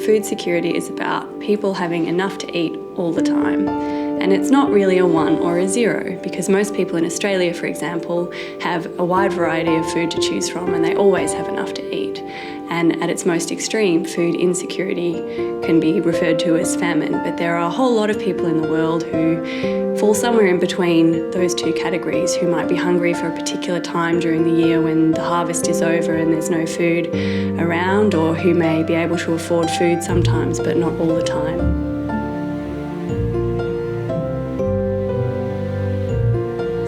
food security is about people having enough to eat all the time. And it's not really a 1 or a 0, because most people in Australia, for example, have a wide variety of food to choose from and they always have enough to eat. And at its most extreme, food insecurity can be referred to as famine. But there are a whole lot of people in the world who fall somewhere in between those two categories, who might be hungry for a particular time during the year when the harvest is over and there's no food around, or who may be able to afford food sometimes but not all the time.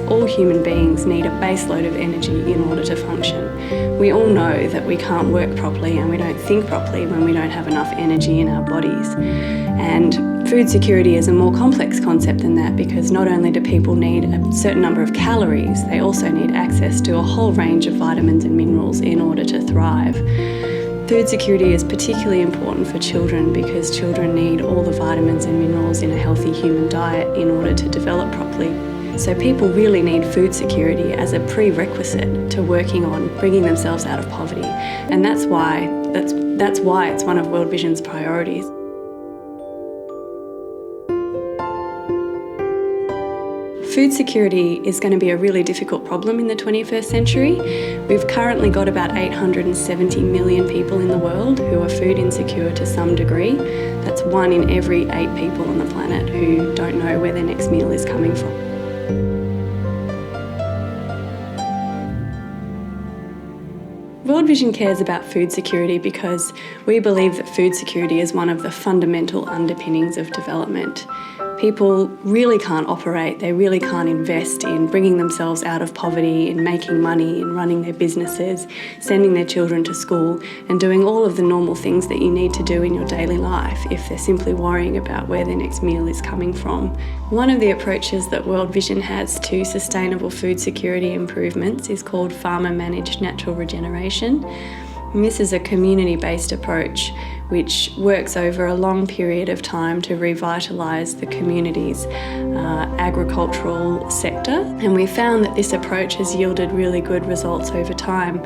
All human beings need a baseload of energy in order to function. We all know that we can't work properly and we don't think properly when we don't have enough energy in our bodies. And food security is a more complex concept than that, because not only do people need a certain number of calories, they also need access to a whole range of vitamins and minerals in order to thrive. Food security is particularly important for children because children need all the vitamins and minerals in a healthy human diet in order to develop properly. So people really need food security as a prerequisite to working on bringing themselves out of poverty. And that's why it's one of World Vision's priorities. Food security is going to be a really difficult problem in the 21st century. We've currently got about 870 million people in the world who are food insecure to some degree. That's 1 in every 8 people on the planet who don't know where their next meal is coming from. World Vision cares about food security because we believe that food security is one of the fundamental underpinnings of development. People really can't operate, they really can't invest in bringing themselves out of poverty, in making money, in running their businesses, sending their children to school, and doing all of the normal things that you need to do in your daily life if they're simply worrying about where their next meal is coming from. One of the approaches that World Vision has to sustainable food security improvements is called farmer-managed natural regeneration. And this is a community-based approach which works over a long period of time to revitalise the community's agricultural sector. And we found that this approach has yielded really good results over time.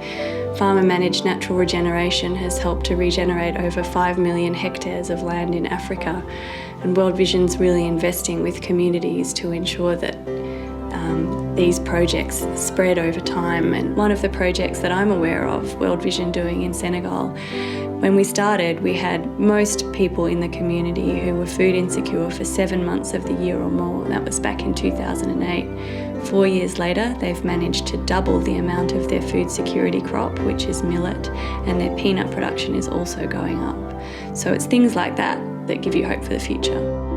Farmer-managed natural regeneration has helped to regenerate over 5 million hectares of land in Africa. And World Vision's really investing with communities to ensure that these projects spread over time. And one of the projects that I'm aware of World Vision doing in Senegal, when we started, we had most people in the community who were food insecure for 7 months of the year or more. That was back in 2008. 4 years later, they've managed to double the amount of their food security crop, which is millet, and their peanut production is also going up. So it's things like that that give you hope for the future.